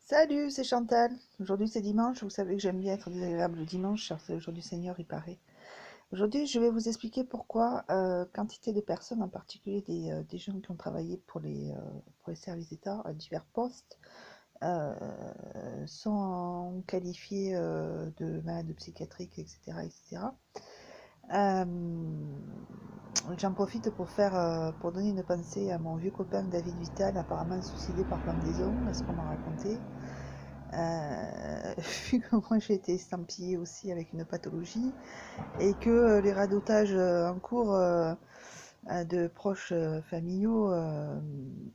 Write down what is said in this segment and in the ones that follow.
Salut, c'est Chantal. Aujourd'hui c'est dimanche, vous savez que j'aime bien être désagréable le dimanche, car c'est le jour du Seigneur, il paraît. Aujourd'hui, je vais vous expliquer pourquoi quantité de personnes, en particulier des gens qui ont travaillé pour les services d'État à divers postes, euh, sont qualifiés de malades psychiatriques, etc. etc. Euh, J'en profite pour donner une pensée à mon vieux copain David Vital, apparemment suicidé par pendaison, à ce qu'on m'a raconté. Vu que moi j'ai été estampillée aussi avec une pathologie et que les radotages en cours de proches familiaux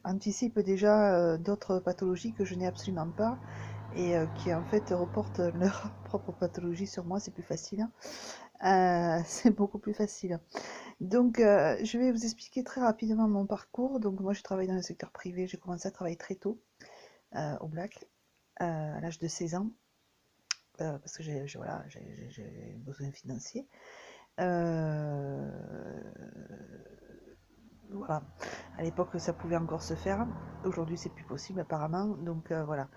anticipent déjà d'autres pathologies que je n'ai absolument pas et qui en fait reportent leur propre pathologie sur moi, c'est plus facile. C'est beaucoup plus facile. Donc je vais vous expliquer très rapidement mon parcours. Donc moi je travaille dans le secteur privé, j'ai commencé à travailler très tôt au Black, à l'âge de 16 ans. Parce que voilà, j'ai besoin financier. Euh, voilà. À l'époque, ça pouvait encore se faire. Aujourd'hui, c'est plus possible apparemment. Donc voilà.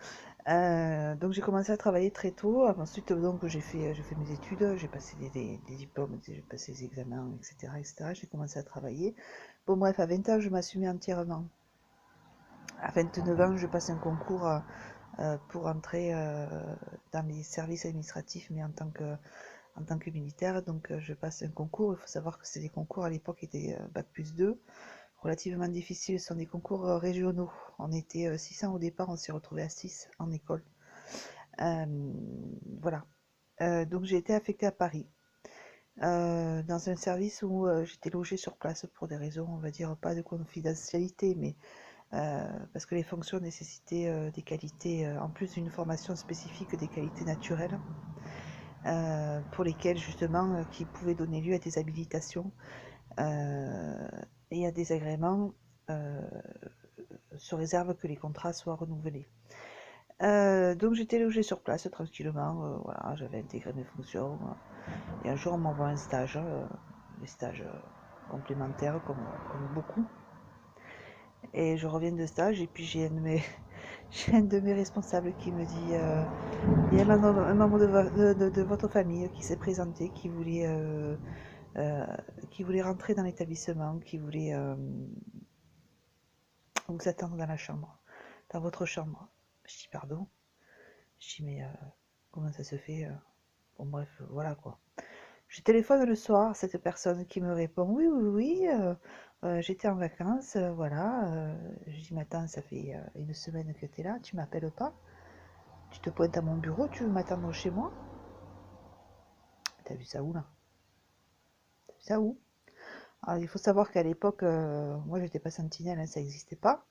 Donc j'ai commencé à travailler très tôt. Ensuite, donc j'ai fait mes études, j'ai passé des diplômes, j'ai passé des examens, etc., etc. J'ai commencé à travailler. Bon bref, à 20 ans, je m'assumais entièrement. À 29 ans, je passe un concours pour entrer dans les services administratifs, mais en tant que militaire. Donc je passe un concours. Il faut savoir que c'est des concours à l'époque qui étaient bac+2, relativement difficiles. Ce sont des concours régionaux. On était 600 au départ, on s'est retrouvé à 6 en école. Euh, voilà. Donc j'ai été affectée à Paris. Dans un service où j'étais logée sur place pour des raisons, on va dire, pas de confidentialité, mais parce que les fonctions nécessitaient des qualités, en plus d'une formation spécifique, des qualités naturelles, pour lesquelles justement, qui pouvaient donner lieu à des habilitations et à des agréments, euh, sous réserve que les contrats soient renouvelés. Donc j'étais logée sur place tranquillement, voilà, j'avais intégré mes fonctions, et un jour on m'envoie un stage, des stages complémentaires comme beaucoup. Et je reviens de stage et puis j'ai un de mes, j'ai un de mes responsables qui me dit il y a un membre de votre famille qui s'est présenté, euh, qui voulait rentrer dans l'établissement, qui voulait vous attendre dans la chambre, dans votre chambre. Je dis pardon. Je dis mais comment ça se fait Bon bref, voilà quoi. Je téléphone le soir, cette personne qui me répond oui, oui, oui, j'étais en vacances, voilà. Je dis, mais attends, ça fait une semaine que tu es là, tu m'appelles pas, tu te pointes à mon bureau, tu veux m'attendre chez moi? T'as vu ça où là? T'as vu ça où? Alors, il faut savoir qu'à l'époque, moi j'étais pas sentinelle, hein, ça n'existait pas,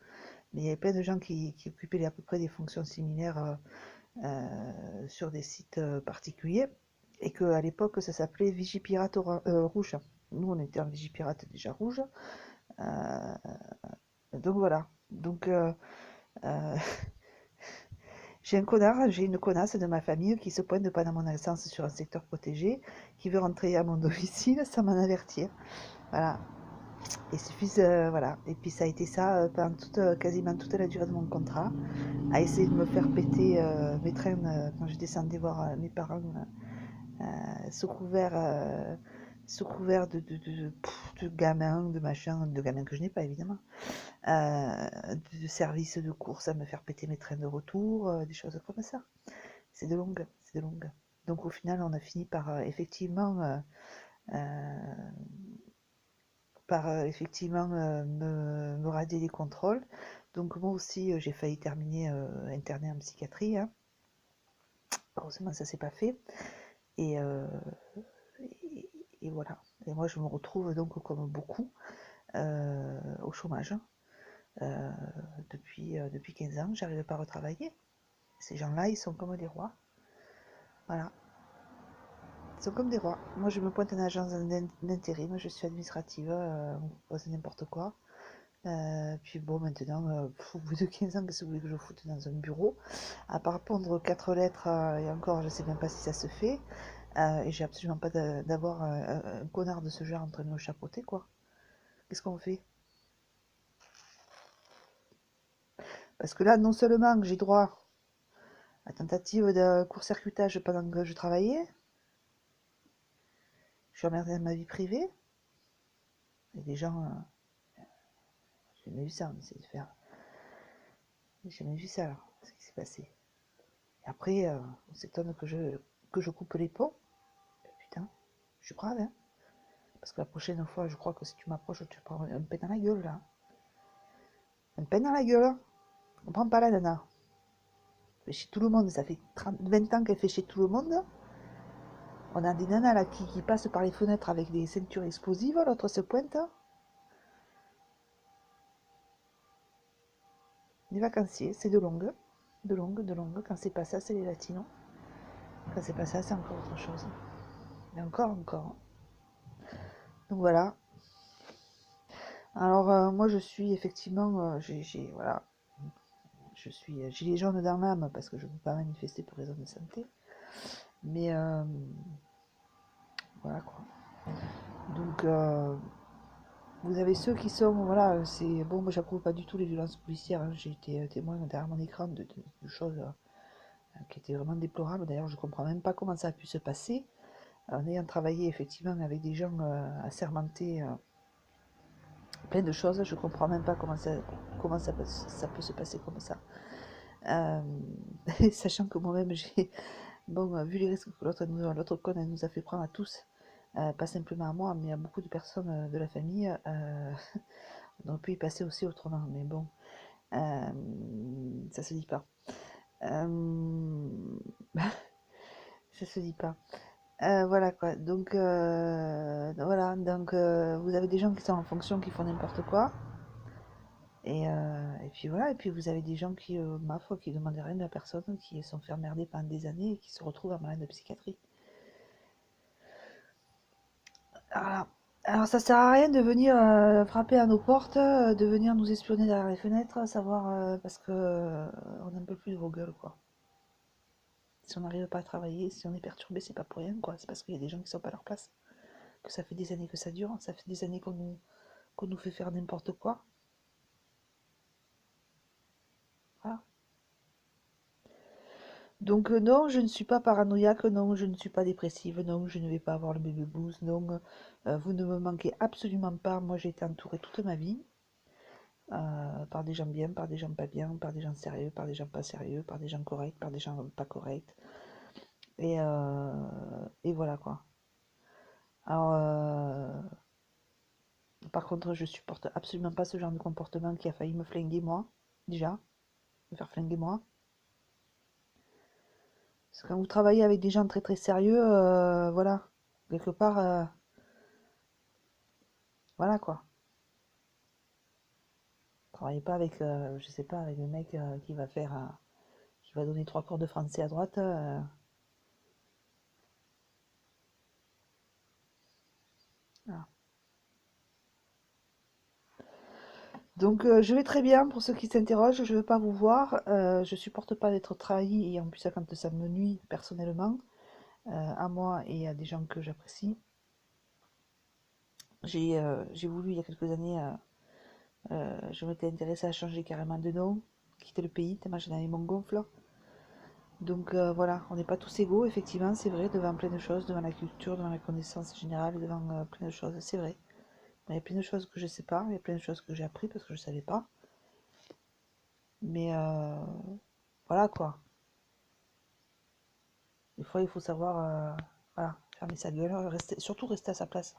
mais il y avait plein de gens qui occupaient à peu près des fonctions similaires sur des sites particuliers, et qu'à l'époque ça s'appelait Vigipirate rouge. Nous on était en Vigipirate déjà rouge. Euh, donc voilà. Donc euh, j'ai une connasse de ma famille qui se pointe pas dans mon absence sur un secteur protégé, qui veut rentrer à mon domicile sans m'en avertir. Voilà. Il suffit, voilà. Et puis ça a été ça pendant quasiment toute la durée de mon contrat, à essayer de me faire péter mes trains quand je descendais voir mes parents sous couvert, sous couvert de gamins, de machin, de gamins que je n'ai pas évidemment, de services de course à me faire péter mes trains de retour, des choses comme ça. C'est de longue, c'est de longue. Donc au final, on a fini par effectivement me radier les contrôles. Donc moi aussi, j'ai failli terminer internée en psychiatrie, hein. Heureusement, ça s'est pas fait. Et, et, et voilà. Et moi, je me retrouve donc comme beaucoup au chômage euh, depuis 15 ans. J'arrive pas à retravailler. Ces gens-là, ils sont comme des rois. Voilà. Ils sont comme des rois. Moi, je me pointe en agence d'intérim. Je suis administrative. On propose n'importe quoi. Puis bon, maintenant, au bout de 15 ans, qu'est-ce que vous voulez que je foute dans un bureau? À part pondre 4 lettres, et encore, je sais même pas si ça se fait. Et j'ai absolument pas d'avoir un connard de ce genre en train de me chapeauter, quoi. Qu'est-ce qu'on fait? Parce que là, non seulement j'ai droit La tentative de court-circuitage pendant que je travaillais. Je suis emmerdée dans ma vie privée. Il y a des gens... j'ai jamais vu ça, on essaie de faire... J'ai jamais vu ça, là, ce qui s'est passé. Et après, on s'étonne que je coupe les ponts. Putain, je suis brave, hein. Parce que la prochaine fois, je crois que si tu m'approches, tu prends un pain dans la gueule, là. Un pain dans la gueule. On prend pas la nana. Elle fait chez tout le monde. Ça fait 20 ans qu'elle fait chez tout le monde. On a des nanas là qui passent par les fenêtres avec des ceintures explosives. L'autre se pointe. Les vacanciers, c'est de longue. De longue, de longue. Quand c'est pas ça, c'est les latinos. Quand c'est pas ça, c'est encore autre chose. Et encore, encore. Donc voilà. Alors moi je suis effectivement, voilà, je suis gilet jaune dans l'âme parce que je ne peux pas manifester pour raison de santé. Mais voilà quoi. Donc vous avez ceux qui sont, voilà, c'est bon, moi j'approuve pas du tout les violences policières. Hein. J'ai été témoin derrière mon écran de choses qui étaient vraiment déplorables. D'ailleurs, je comprends même pas comment ça a pu se passer. En ayant travaillé effectivement avec des gens assermentés, plein de choses, je comprends même pas comment ça peut se passer comme ça. Sachant que moi-même j'ai bon vu les risques que l'autre con elle nous a fait prendre à tous, pas simplement à moi mais à beaucoup de personnes de la famille, on aurait pu y passer aussi autrement, mais bon, ça se dit pas. Ça se dit pas. Voilà quoi, donc voilà, donc vous avez des gens qui sont en fonction qui font n'importe quoi. Et puis voilà, et puis vous avez des gens qui, ma foi, qui demandent rien de la personne, qui sont fait emmerder pendant des années et qui se retrouvent en malade de psychiatrie. Voilà. Alors ça sert à rien de venir frapper à nos portes, de venir nous espionner derrière les fenêtres, savoir parce que on n'en peut plus de vos gueules quoi. Si on n'arrive pas à travailler, si on est perturbé, c'est pas pour rien quoi, c'est parce qu'il y a des gens qui sont pas à leur place. Que ça fait des années que ça dure, ça fait des années qu'on nous fait faire n'importe quoi. Voilà. Donc non, je ne suis pas paranoïaque, non, je ne suis pas dépressive, non, je ne vais pas avoir le baby blues, non, vous ne me manquez absolument pas. Moi j'ai été entourée toute ma vie par des gens bien, par des gens pas bien, par des gens sérieux, par des gens pas sérieux, par des gens corrects, par des gens pas corrects. Et voilà quoi. Alors par contre je supporte absolument pas ce genre de comportement qui a failli me flinguer moi, déjà, me faire flinguer moi. Parce que quand vous travaillez avec des gens très très sérieux, voilà, quelque part, voilà quoi. Travaillez pas avec, je sais pas, avec le mec qui va faire, qui va donner 3 cours de français à droite. Voilà. Donc je vais très bien pour ceux qui s'interrogent, je veux pas vous voir, je supporte pas d'être trahi et en plus quand ça me nuit personnellement, à moi et à des gens que j'apprécie. J'ai voulu il y a quelques années, je m'étais intéressée à changer carrément de nom, quitter le pays, tellement j'en avais mon gonfle. Donc voilà, on n'est pas tous égaux, effectivement, c'est vrai, devant plein de choses, devant la culture, devant la connaissance générale, devant plein de choses, c'est vrai. Il y a plein de choses que je sais pas, il y a plein de choses que j'ai appris parce que je savais pas. Mais voilà quoi. Des fois, il faut savoir voilà, fermer sa gueule, surtout rester à sa place.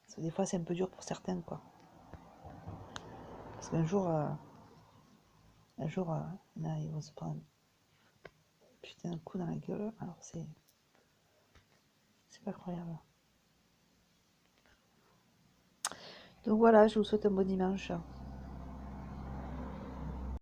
Parce que des fois, c'est un peu dur pour certains, quoi. Parce qu'un jour, ils vont se prendre un putain de coup dans la gueule. Alors, c'est pas croyable. Donc voilà, je vous souhaite un bon dimanche.